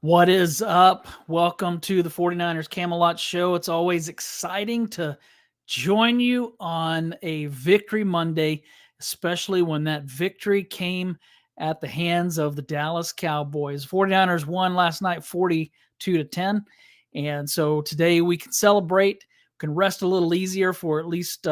What is up? Welcome to the 49ers Camelot Show. It's always exciting to join you on a Victory Monday, especially when that victory came at the hands of the Dallas Cowboys. 49ers won last night 42-10. And so today we can celebrate, can rest a little easier for at least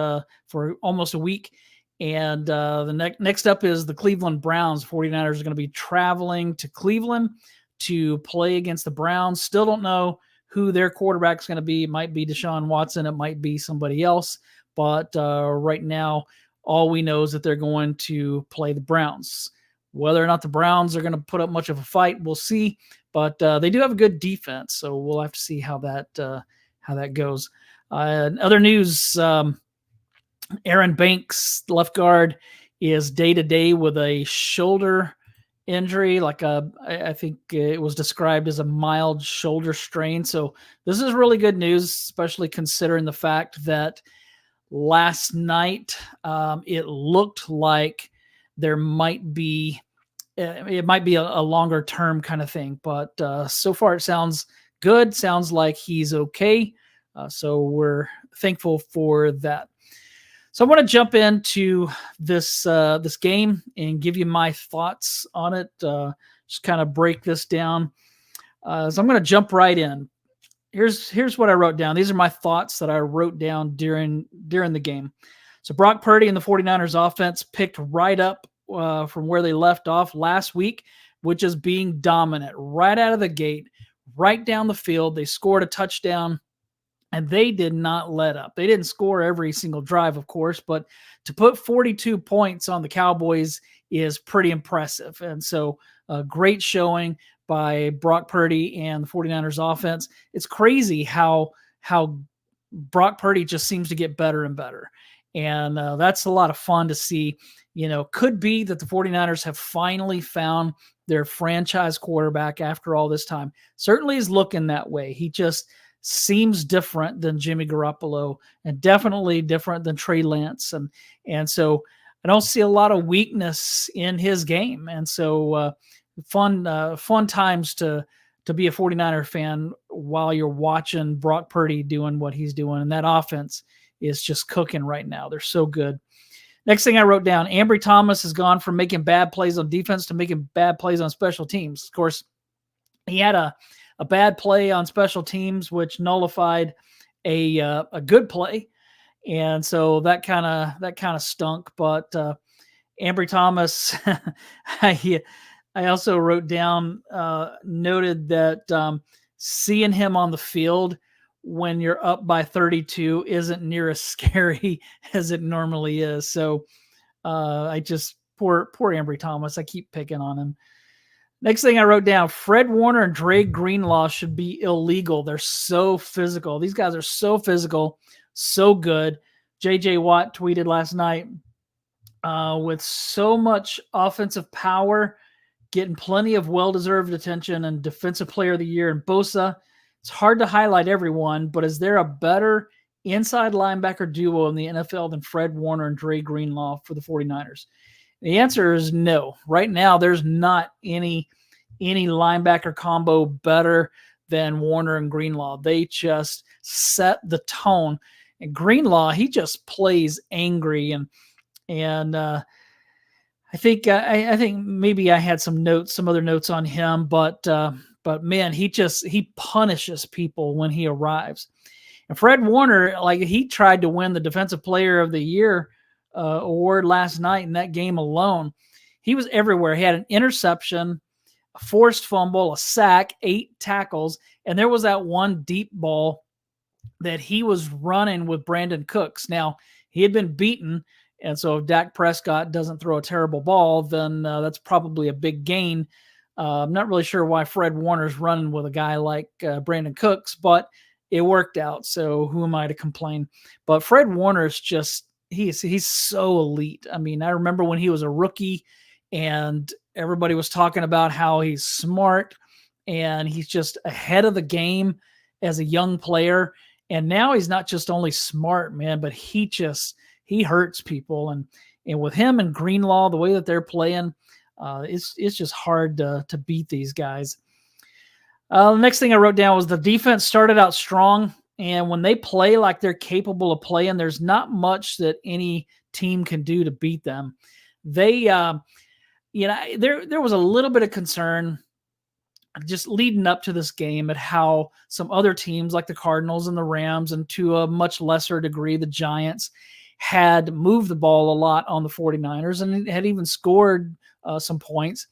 for almost a week. And the next up is the Cleveland Browns. 49ers are going to be traveling to Cleveland to play against the Browns. Still don't know who their quarterback is going to be. It might be Deshaun Watson. It might be somebody else. But right now, all we know is that they're going to play the Browns. Whether or not the Browns are going to put up much of a fight, we'll see. But they do have a good defense, so we'll have to see how that goes. Other news: Aaron Banks, left guard, is day-to-day with a shoulder injury, I think it was described as a mild shoulder strain. So this is really good news, especially considering the fact that last night it looked like there might be a longer term kind of thing, but so far it sounds good. Sounds like he's okay. So we're thankful for that. So I want to jump into this game and give you my thoughts on it. Just kind of break this down. So I'm going to jump right in. Here's what I wrote down. These are my thoughts that I wrote down during the game. So Brock Purdy and the 49ers offense picked right up from where they left off last week, which is being dominant right out of the gate, right down the field. They scored a touchdown. And they did not let up. They didn't score every single drive, of course, but to put 42 points on the Cowboys is pretty impressive. And so a great showing by Brock Purdy and the 49ers offense. It's crazy how Brock Purdy just seems to get better and better. And that's a lot of fun to see. Could be that the 49ers have finally found their franchise quarterback after all this time. Certainly is looking that way. He just seems different than Jimmy Garoppolo and definitely different than Trey Lance. And so I don't see a lot of weakness in his game. And so fun times to be a 49er fan while you're watching Brock Purdy doing what he's doing. And that offense is just cooking right now. They're so good. Next thing I wrote down, Ambry Thomas has gone from making bad plays on defense to making bad plays on special teams. Of course, he had a bad play on special teams, which nullified a good play. And so that kind of stunk. But Ambry Thomas, I also wrote down, noted that seeing him on the field when you're up by 32 isn't near as scary as it normally is. So I just, poor Ambry Thomas, I keep picking on him. Next thing I wrote down, Fred Warner and Dre Greenlaw should be illegal. They're so physical. These guys are so physical, so good. J.J. Watt tweeted last night, with so much offensive power, getting plenty of well-deserved attention and Defensive Player of the Year and Bosa. It's hard to highlight everyone, but is there a better inside linebacker duo in the NFL than Fred Warner and Dre Greenlaw for the 49ers? The answer is no. Right now, there's not any linebacker combo better than Warner and Greenlaw. They just set the tone. And Greenlaw, he just plays angry, and I think maybe I had some other notes on him, but man, he punishes people when he arrives. And Fred Warner, he tried to win the Defensive Player of the Year award last night in that game alone. He was everywhere. He had an interception, a forced fumble, a sack, 8 tackles, and there was that one deep ball that he was running with Brandon Cooks. Now, he had been beaten, and so if Dak Prescott doesn't throw a terrible ball, then that's probably a big gain. I'm not really sure why Fred Warner's running with a guy like Brandon Cooks, but it worked out, so who am I to complain? But Fred Warner is just, he's so elite. I mean, I remember when he was a rookie and everybody was talking about how he's smart and he's just ahead of the game as a young player. And now he's not just only smart, man, but he hurts people. And with him and Greenlaw, the way that they're playing, it's just hard to beat these guys. The next thing I wrote down was the defense started out strong, and when they play like they're capable of playing, there's not much that any team can do to beat them. They, there was a little bit of concern just leading up to this game at how some other teams like the Cardinals and the Rams, and to a much lesser degree the Giants, had moved the ball a lot on the 49ers and had even scored some points.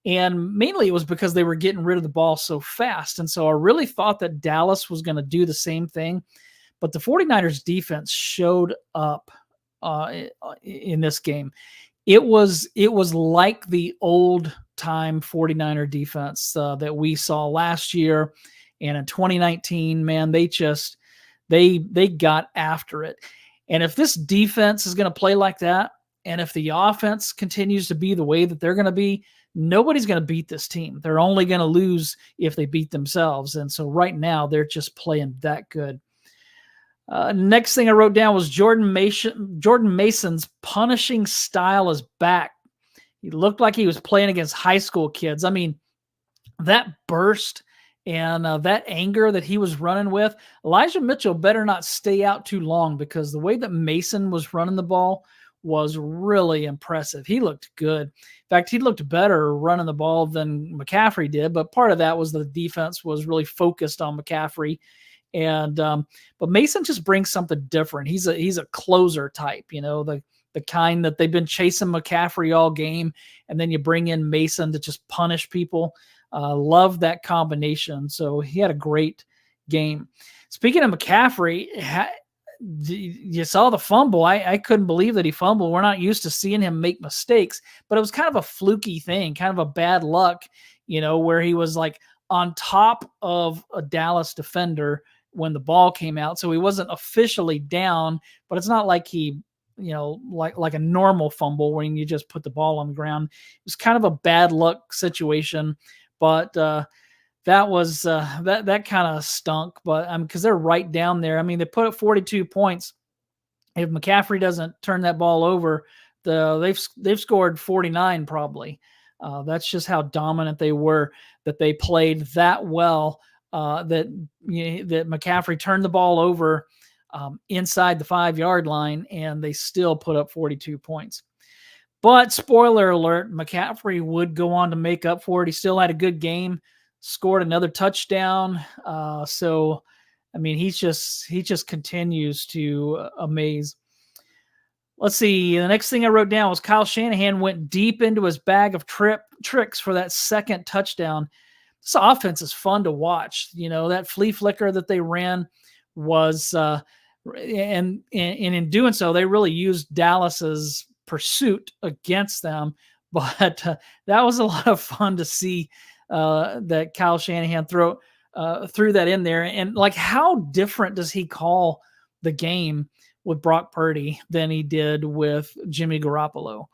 And mainly it was because they were getting rid of the ball so fast. And so I really thought that Dallas was going to do the same thing. But the 49ers defense showed up in this game. It was like the old time 49er defense that we saw last year and in 2019. Man, they got after it. And if this defense is going to play like that, and if the offense continues to be the way that they're going to be, nobody's going to beat this team. They're only going to lose if they beat themselves. And so right now they're just playing that good. Next thing I wrote down was Jordan Mason's punishing style is back. He looked like he was playing against high school kids. I mean, that burst and that anger that he was running with, Elijah Mitchell better not stay out too long, because the way that Mason was running the ball was really impressive. He looked good. In fact, he looked better running the ball than McCaffrey did, but part of that was the defense was really focused on McCaffrey. And but Mason just brings something different. He's a closer type, the kind that they've been chasing McCaffrey all game, and then you bring in Mason to just punish people. Love that combination. So he had a great game. Speaking of McCaffrey, you saw the fumble. I couldn't believe that he fumbled. We're not used to seeing him make mistakes, but it was kind of a fluky thing, kind of a bad luck, where he was like on top of a Dallas defender when the ball came out. So he wasn't officially down, but it's not like he, like a normal fumble when you just put the ball on the ground. It was kind of a bad luck situation, but that was that kind of stunk. But because they're right down there. I mean, they put up 42 points. If McCaffrey doesn't turn that ball over, they've scored 49 probably. That's just how dominant they were, that they played that well, that McCaffrey turned the ball over inside the 5-yard line, and they still put up 42 points. But spoiler alert, McCaffrey would go on to make up for it. He still had a good game, scored another touchdown. So, I mean, he just continues to amaze. Let's see. The next thing I wrote down was Kyle Shanahan went deep into his bag of tricks for that second touchdown. This offense is fun to watch. That flea flicker that they ran was, and in doing so, they really used Dallas's pursuit against them. But that was a lot of fun to see that Kyle Shanahan threw that in there. And like, how different does he call the game with Brock Purdy than he did with Jimmy Garoppolo?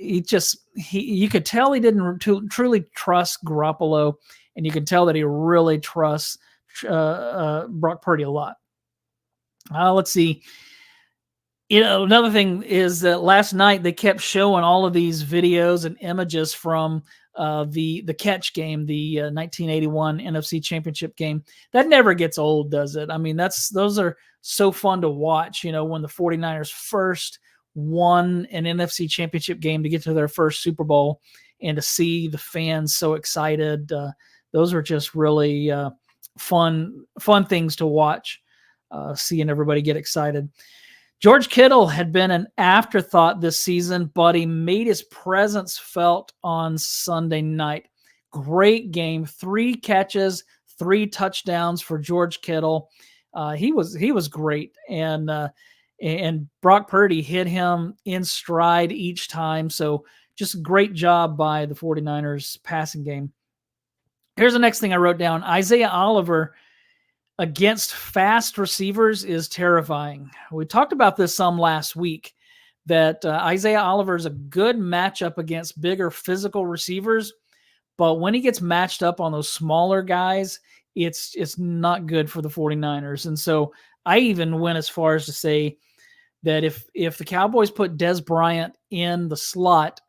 You could tell he didn't truly trust Garoppolo, and you can tell that he really trusts Brock Purdy a lot. Let's see. Another thing is that last night they kept showing all of these videos and images from the catch game, the 1981 NFC Championship game. That never gets old, does it? I mean, those are so fun to watch, when the 49ers first won an NFC Championship game to get to their first Super Bowl, and to see the fans so excited. Those are just really fun things to watch, seeing everybody get excited. George Kittle had been an afterthought this season, but he made his presence felt on Sunday night. Great game, 3 catches, 3 touchdowns for George Kittle. He was great, and Brock Purdy hit him in stride each time. So just a great job by the 49ers passing game. Here's the next thing I wrote down. Isaiah Oliver against fast receivers is terrifying. We talked about this some last week, that Isaiah Oliver is a good matchup against bigger physical receivers, but when he gets matched up on those smaller guys, it's not good for the 49ers. And so I even went as far as to say that if the Cowboys put Dez Bryant in the slot,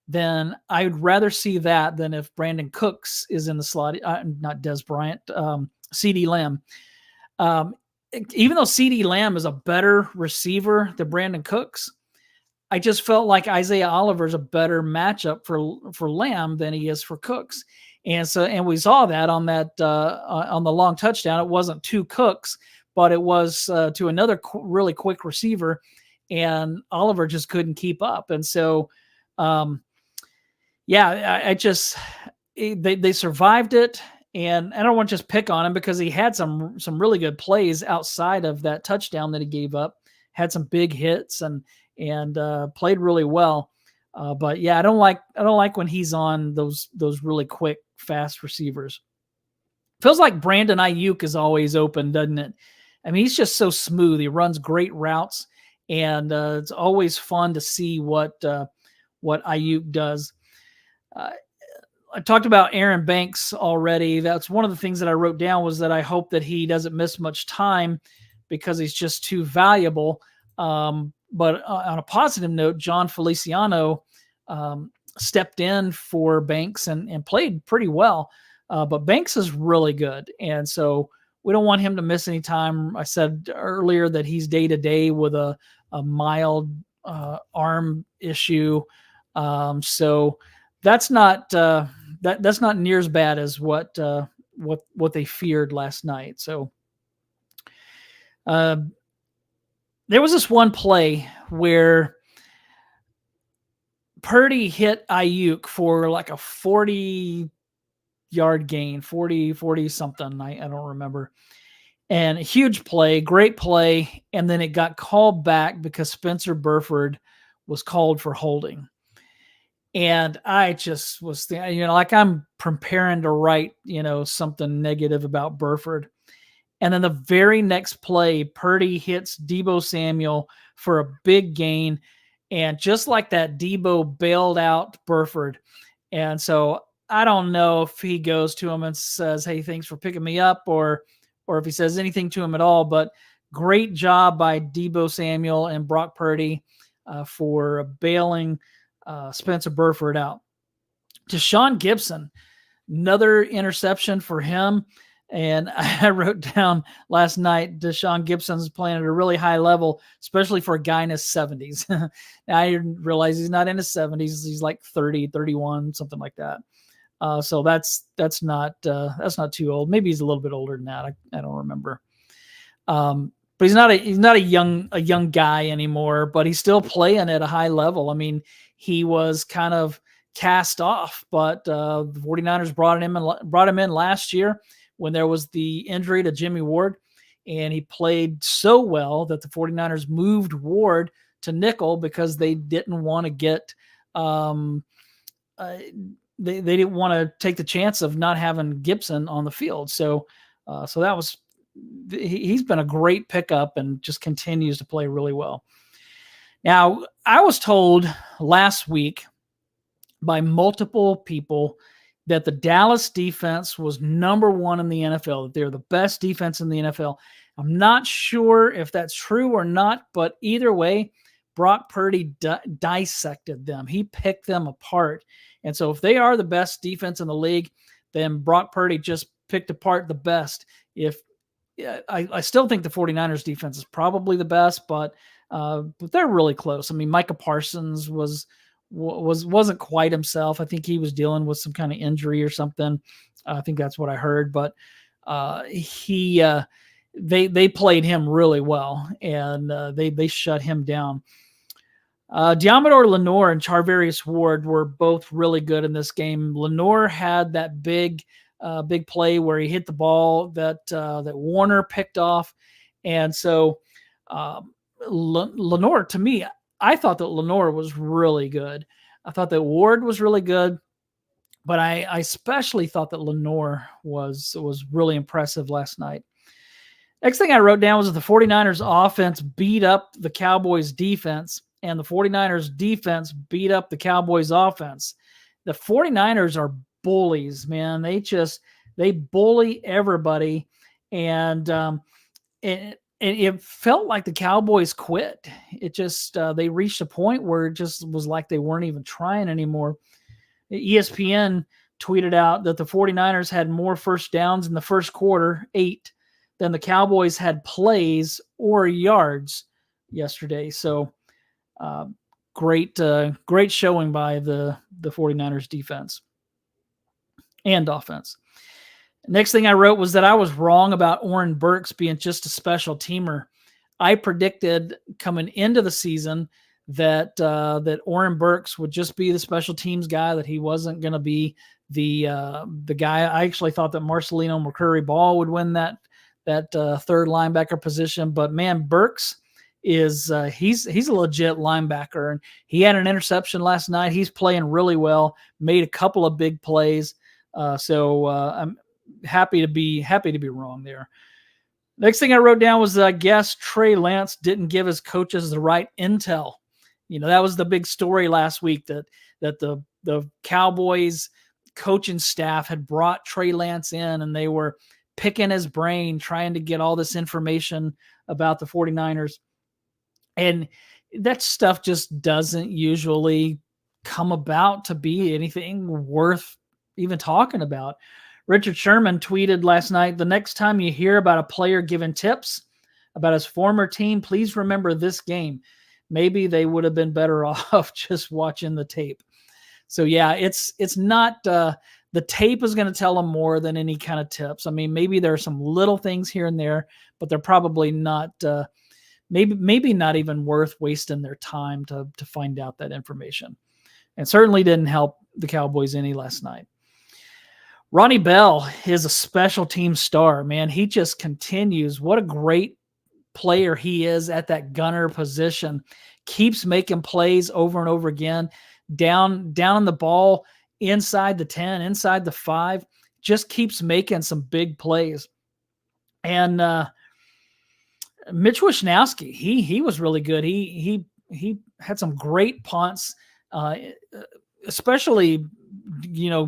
then I'd rather see that than if Brandon Cooks is in the slot, not Des Bryant, CeeDee Lamb. Even though CeeDee Lamb is a better receiver than Brandon Cooks, I just felt like Isaiah Oliver is a better matchup for Lamb than he is for Cooks. And we saw that on the long touchdown. It wasn't to Cooks, but it was to another really quick receiver, and Oliver just couldn't keep up. And so, they survived it. And I don't want to just pick on him because he had some really good plays outside of that touchdown that he gave up. Had some big hits and played really well. But yeah, I don't like when he's on those really quick, fast receivers. Feels like Brandon Ayuk is always open, doesn't it? I mean, he's just so smooth. He runs great routes, and it's always fun to see what Ayuk does. I talked about Aaron Banks already. That's one of the things that I wrote down, was that I hope that he doesn't miss much time because he's just too valuable. But on a positive note, John Feliciano stepped in for Banks and played pretty well. But Banks is really good. And so we don't want him to miss any time. I said earlier that he's day-to-day with a mild arm issue. So that's not that's not near as bad as what they feared last night. So there was this one play where Purdy hit Ayuk for like a 40-yard gain, 40 something. I don't remember. And a huge play, great play. And then it got called back because Spencer Burford was called for holding. And I just was thinking, like I'm preparing to write, something negative about Burford. And then the very next play, Purdy hits Deebo Samuel for a big gain. And just like that, Deebo bailed out Burford. And so I don't know if he goes to him and says, hey, thanks for picking me up, or if he says anything to him at all. But great job by Deebo Samuel and Brock Purdy for bailing Spencer Burford out. Deshaun Gibson, another interception for him. And I wrote down last night, Deshaun Gibson's playing at a really high level, especially for a guy in his 70s. Now, I didn't realize he's not in his 70s. He's like 30, 31, something like that. So that's not too old. Maybe he's a little bit older than that. I don't remember. But he's not a young guy anymore, but he's still playing at a high level. I mean, he was kind of cast off, but the 49ers brought him in last year when there was the injury to Jimmy Ward, and he played so well that the 49ers moved Ward to nickel because they didn't want to get they didn't want to take the chance of not having Gibson on the field. So that was, he's been a great pickup and just continues to play really well. Now, I was told last week by multiple people that the Dallas defense was number one in the NFL, that they're the best defense in the NFL. I'm not sure if that's true or not, but either way, Brock Purdy dissected them. He picked them apart. And so if they are the best defense in the league, then Brock Purdy just picked apart the best. I still think the 49ers defense is probably the best, but they're really close. I mean, Micah Parsons wasn't quite himself. I think he was dealing with some kind of injury or something. I think that's what I heard, but they played him really well, and they shut him down. Deommodore Lenoir and Charvarius Ward were both really good in this game. Lenoir had that big play where he hit the ball that Warner picked off, and so Lenoir, to me, I thought that Lenoir was really good. I thought that Ward was really good, but I especially thought that Lenoir was really impressive last night. Next thing I wrote down was that the 49ers offense beat up the Cowboys defense, and the 49ers defense beat up the Cowboys offense. The 49ers are bullies, man. They bully everybody. And it felt like the Cowboys quit. It just they reached a point where it just was like they weren't even trying anymore. ESPN tweeted out that the 49ers had more first downs in the first quarter, 8, than the Cowboys had plays or yards yesterday. So great showing by the 49ers defense and offense. Next thing I wrote was that I was wrong about Oren Burks being just a special teamer. I predicted coming into the season that Oren Burks would just be the special teams guy, that he wasn't going to be the guy. I actually thought that Marcelino McCurry-Ball would win that third linebacker position, but man, Burks is he's a legit linebacker, and he had an interception last night. He's playing really well, made a couple of big plays. So I'm happy to be wrong there. Next thing I wrote down was that I guess Trey Lance didn't give his coaches the right intel. That was the big story last week, that the Cowboys coaching staff had brought Trey Lance in, and they were picking his brain, trying to get all this information about the 49ers. And that stuff just doesn't usually come about to be anything worth even talking about. Richard Sherman tweeted last night, "The next time you hear about a player giving tips about his former team, please remember this game. Maybe they would have been better off just watching the tape." So yeah, it's not the tape is going to tell them more than any kind of tips. I mean, maybe there are some little things here and there, but they're probably not maybe not even worth wasting their time to find out that information. And certainly didn't help the Cowboys any last night. Ronnie Bell is a special team star, man. He just continues. What a great player he is at that gunner position. Keeps making plays over and over again. Down on the ball, inside the 10, inside the 5. Just keeps making some big plays. And Mitch Wishnowsky, he was really good. He had some great punts, especially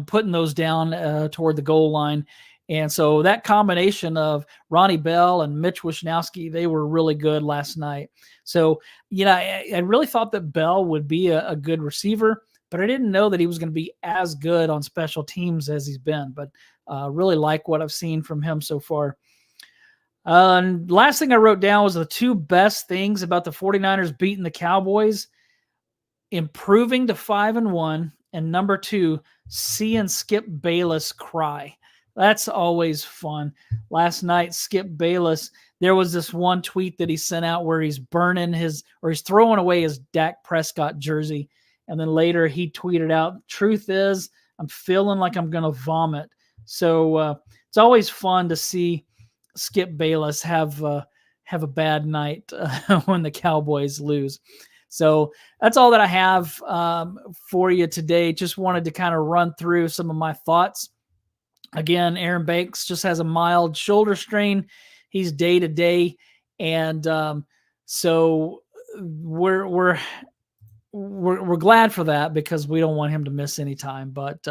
putting those down toward the goal line. And so that combination of Ronnie Bell and Mitch Wishnowsky, they were really good last night. So, I really thought that Bell would be a good receiver, but I didn't know that he was going to be as good on special teams as he's been. But really like what I've seen from him so far. And last thing I wrote down was the two best things about the 49ers beating the Cowboys: improving to 5-1, and number 2, seeing Skip Bayless cry. That's always fun. Last night, Skip Bayless, there was this one tweet that he sent out where he's he's throwing away his Dak Prescott jersey. And then later he tweeted out, "Truth is, I'm feeling like I'm going to vomit." So it's always fun to see Skip Bayless have a bad night when the Cowboys lose. So that's all that I have for you today. Just wanted to kind of run through some of my thoughts. Again, Aaron Banks just has a mild shoulder strain. He's day to day. And so we're glad for that, because we don't want him to miss any time. But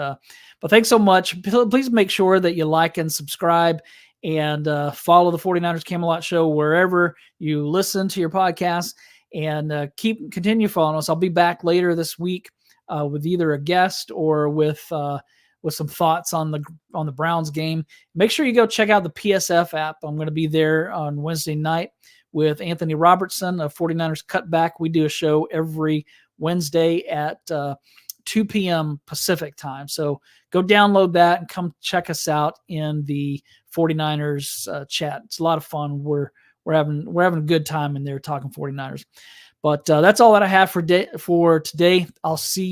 thanks so much. Please make sure that you like and subscribe, and follow the 49ers Camelot Show wherever you listen to your podcast, and continue following us. I'll be back later this week with either a guest or with some thoughts on the Browns game. Make sure you go check out the PSF app. I'm going to be there on Wednesday night with Anthony Robertson of 49ers Cutback. We do a show every Wednesday at 2 p.m. Pacific time. So go download that and come check us out in the 49ers chat. It's a lot of fun. We're having a good time in there talking 49ers. But that's all that I have for today. I'll see you